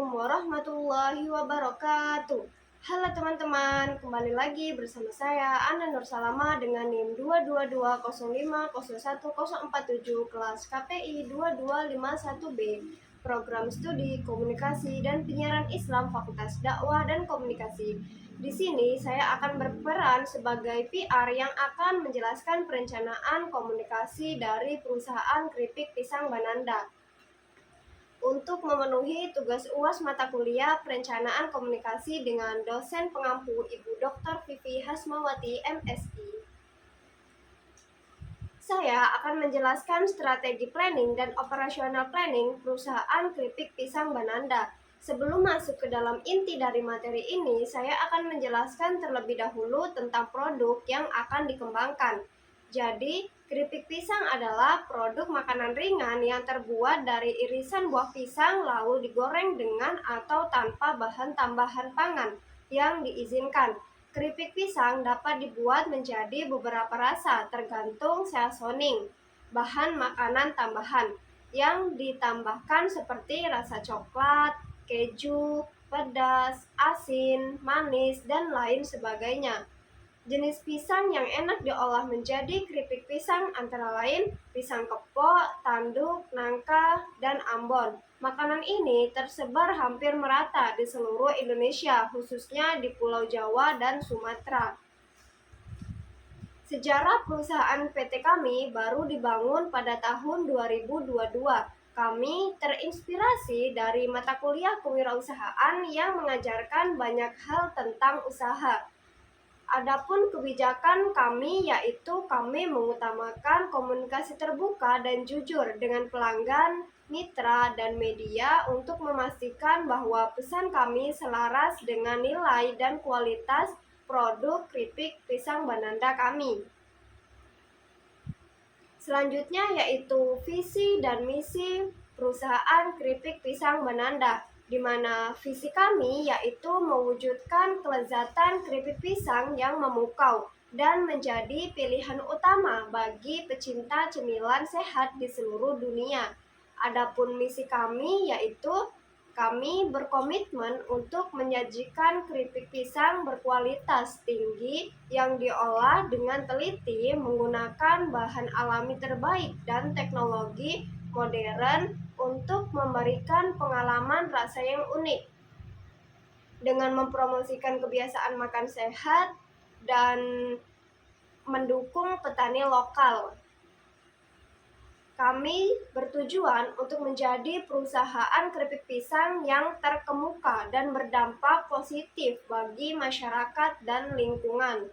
Assalamualaikum warahmatullahi wabarakatuh. Halo teman-teman, kembali lagi bersama saya Ana Nur Salama dengan NIM 222050104 kelas KPI 2251B, Program Studi Komunikasi dan Penyiaran Islam Fakultas Dakwah dan Komunikasi. Di sini saya akan berperan sebagai PR yang akan menjelaskan perencanaan komunikasi dari perusahaan keripik pisang Bananda. Untuk memenuhi tugas UAS mata kuliah Perencanaan Komunikasi dengan dosen pengampu Ibu Dr. Vivi Hasmawati, MSI. Saya akan menjelaskan strategi planning dan operasional planning perusahaan keripik pisang Bananda. Sebelum masuk ke dalam inti dari materi ini, saya akan menjelaskan terlebih dahulu tentang produk yang akan dikembangkan. Jadi, keripik pisang adalah produk makanan ringan yang terbuat dari irisan buah pisang lalu digoreng dengan atau tanpa bahan tambahan pangan yang diizinkan. Keripik pisang dapat dibuat menjadi beberapa rasa tergantung seasoning, bahan makanan tambahan yang ditambahkan seperti rasa coklat, keju, pedas, asin, manis, dan lain sebagainya. Jenis pisang yang enak diolah menjadi keripik pisang antara lain pisang kepok, tanduk, nangka, dan ambon. Makanan ini tersebar hampir merata di seluruh Indonesia, khususnya di Pulau Jawa dan Sumatera. Sejarah perusahaan PT kami baru dibangun pada tahun 2022. Kami terinspirasi dari mata kuliah kewirausahaan yang mengajarkan banyak hal tentang usaha. Adapun kebijakan kami yaitu kami mengutamakan komunikasi terbuka dan jujur dengan pelanggan, mitra, dan media untuk memastikan bahwa pesan kami selaras dengan nilai dan kualitas produk keripik pisang Bananda kami. Selanjutnya yaitu visi dan misi perusahaan keripik pisang Bananda, di mana visi kami yaitu mewujudkan kelezatan keripik pisang yang memukau dan menjadi pilihan utama bagi pecinta cemilan sehat di seluruh dunia. Adapun misi kami yaitu kami berkomitmen untuk menyajikan keripik pisang berkualitas tinggi yang diolah dengan teliti menggunakan bahan alami terbaik dan teknologi modern untuk memberikan pengalaman rasa yang unik. Dengan mempromosikan kebiasaan makan sehat dan mendukung petani lokal. Kami bertujuan untuk menjadi perusahaan keripik pisang yang terkemuka dan berdampak positif bagi masyarakat dan lingkungan.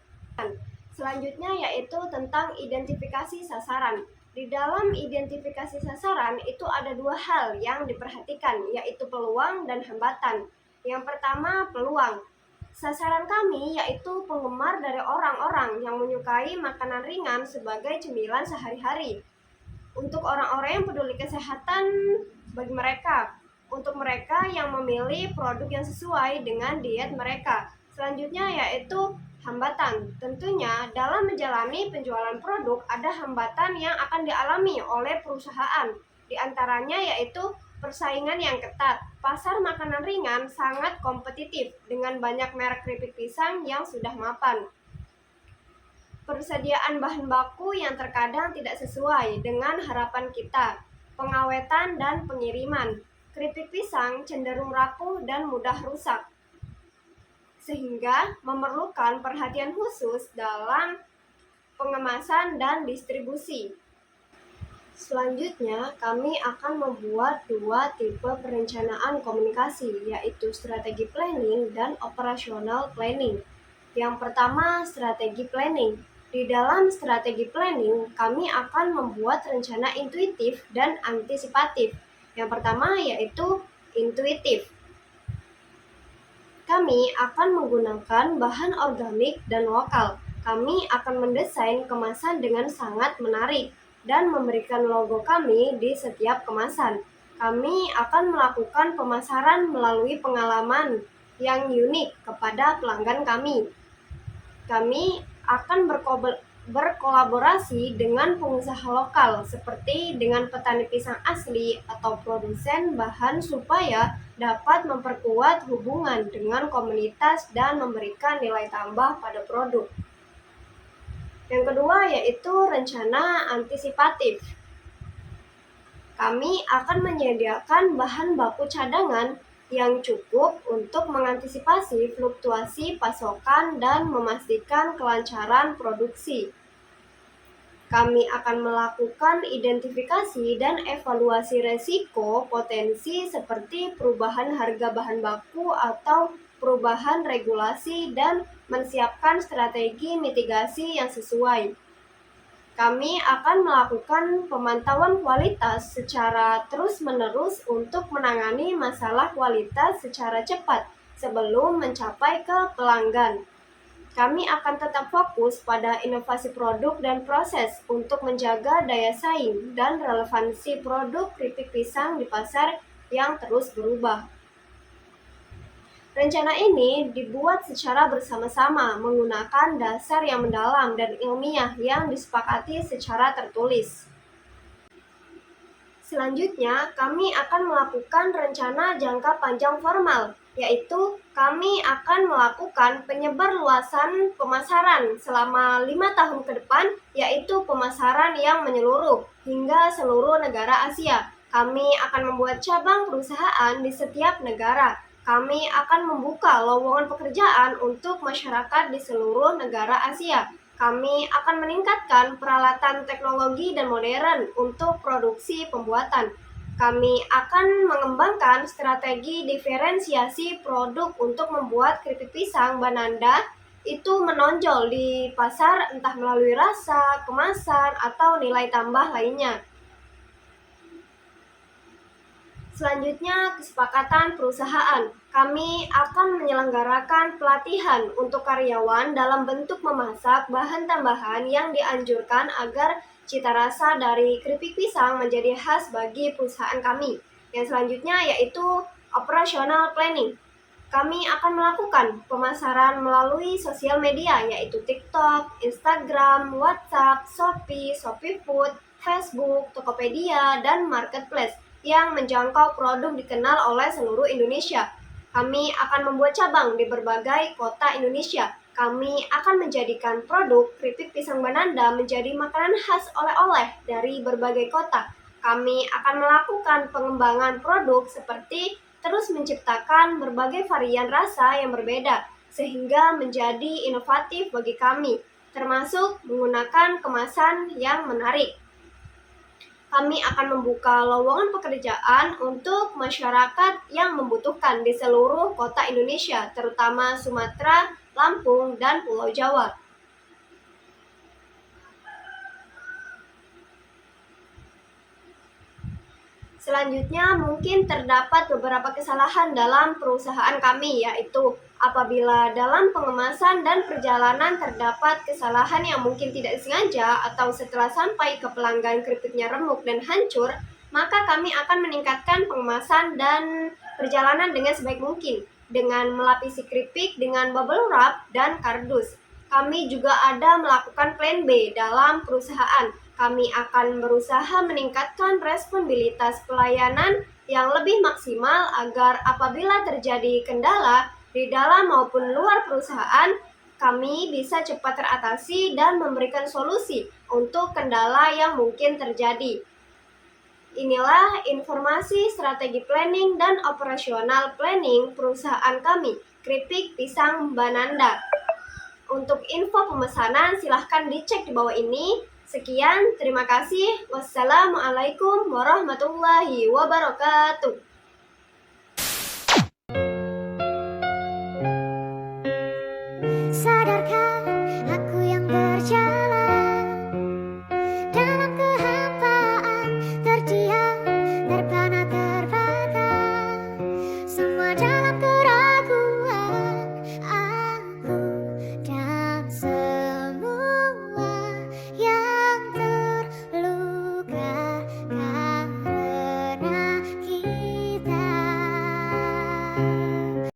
Selanjutnya yaitu tentang identifikasi sasaran. Di dalam identifikasi sasaran itu ada dua hal yang diperhatikan, yaitu peluang dan hambatan. Yang pertama, peluang. Sasaran kami yaitu penggemar dari orang-orang yang menyukai makanan ringan sebagai cemilan sehari-hari. Untuk orang-orang yang peduli kesehatan bagi mereka, untuk mereka yang memilih produk yang sesuai dengan diet mereka. Selanjutnya yaitu hambatan. Tentunya dalam menjalani penjualan produk ada hambatan yang akan dialami oleh perusahaan. Di antaranya yaitu persaingan yang ketat. Pasar makanan ringan sangat kompetitif dengan banyak merek keripik pisang yang sudah mapan. Persediaan bahan baku yang terkadang tidak sesuai dengan harapan kita, pengawetan dan pengiriman. Keripik pisang cenderung rapuh dan mudah rusak, sehingga memerlukan perhatian khusus dalam pengemasan dan distribusi. Selanjutnya, kami akan membuat dua tipe perencanaan komunikasi, yaitu strategi planning dan operasional planning. Yang pertama, strategi planning. Di dalam strategi planning, kami akan membuat rencana intuitif dan antisipatif. Yang pertama yaitu intuitif. Kami akan menggunakan bahan organik dan lokal. Kami akan mendesain kemasan dengan sangat menarik dan memberikan logo kami di setiap kemasan. Kami akan melakukan pemasaran melalui pengalaman yang unik kepada pelanggan kami. Kami akan berkolaborasi dengan pengusaha lokal seperti dengan petani pisang asli atau produsen bahan supaya dapat memperkuat hubungan dengan komunitas dan memberikan nilai tambah pada produk. Yang kedua yaitu rencana antisipatif. Kami akan menyediakan bahan baku cadangan yang cukup untuk mengantisipasi fluktuasi pasokan dan memastikan kelancaran produksi. Kami akan melakukan identifikasi dan evaluasi resiko potensi seperti perubahan harga bahan baku atau perubahan regulasi dan menyiapkan strategi mitigasi yang sesuai. Kami akan melakukan pemantauan kualitas secara terus-menerus untuk menangani masalah kualitas secara cepat sebelum mencapai ke pelanggan. Kami akan tetap fokus pada inovasi produk dan proses untuk menjaga daya saing dan relevansi produk keripik pisang di pasar yang terus berubah. Rencana ini dibuat secara bersama-sama menggunakan dasar yang mendalam dan ilmiah yang disepakati secara tertulis. Selanjutnya, kami akan melakukan rencana jangka panjang formal, yaitu kami akan melakukan penyebarluasan pemasaran selama 5 tahun ke depan, yaitu pemasaran yang menyeluruh hingga seluruh negara Asia. Kami akan membuat cabang perusahaan di setiap negara. Kami akan membuka lowongan pekerjaan untuk masyarakat di seluruh negara Asia. Kami akan meningkatkan peralatan teknologi dan modern untuk produksi pembuatan. Kami akan mengembangkan strategi diferensiasi produk untuk membuat keripik pisang Bananda itu menonjol di pasar entah melalui rasa, kemasan, atau nilai tambah lainnya. Selanjutnya, kesepakatan perusahaan. Kami akan menyelenggarakan pelatihan untuk karyawan dalam bentuk memasak bahan tambahan yang dianjurkan agar cita rasa dari keripik pisang menjadi khas bagi perusahaan kami. Yang selanjutnya yaitu operational planning. Kami akan melakukan pemasaran melalui sosial media yaitu TikTok, Instagram, WhatsApp, Shopee, Shopee Food, Facebook, Tokopedia, dan Marketplace yang menjangkau produk dikenal oleh seluruh Indonesia. Kami akan membuat cabang di berbagai kota Indonesia. Kami akan menjadikan produk keripik pisang Bananda menjadi makanan khas oleh-oleh dari berbagai kota. Kami akan melakukan pengembangan produk seperti terus menciptakan berbagai varian rasa yang berbeda, sehingga menjadi inovatif bagi kami, termasuk menggunakan kemasan yang menarik. Kami akan membuka lowongan pekerjaan untuk masyarakat yang membutuhkan di seluruh kota Indonesia, terutama Sumatera, Lampung, dan Pulau Jawa. Selanjutnya, mungkin terdapat beberapa kesalahan dalam perusahaan kami, yaitu apabila dalam pengemasan dan perjalanan terdapat kesalahan yang mungkin tidak disengaja atau setelah sampai ke pelanggan keripiknya remuk dan hancur, maka kami akan meningkatkan pengemasan dan perjalanan dengan sebaik mungkin dengan melapisi keripik dengan bubble wrap dan kardus. Kami juga ada melakukan plan B dalam perusahaan. Kami akan berusaha meningkatkan responsibilitas pelayanan yang lebih maksimal agar apabila terjadi kendala di dalam maupun luar perusahaan, kami bisa cepat teratasi dan memberikan solusi untuk kendala yang mungkin terjadi. Inilah informasi strategi planning dan operasional planning perusahaan kami, Keripik Pisang Bananda. Untuk info pemesanan silahkan dicek di bawah ini. Sekian, terima kasih. Wassalamualaikum warahmatullahi wabarakatuh.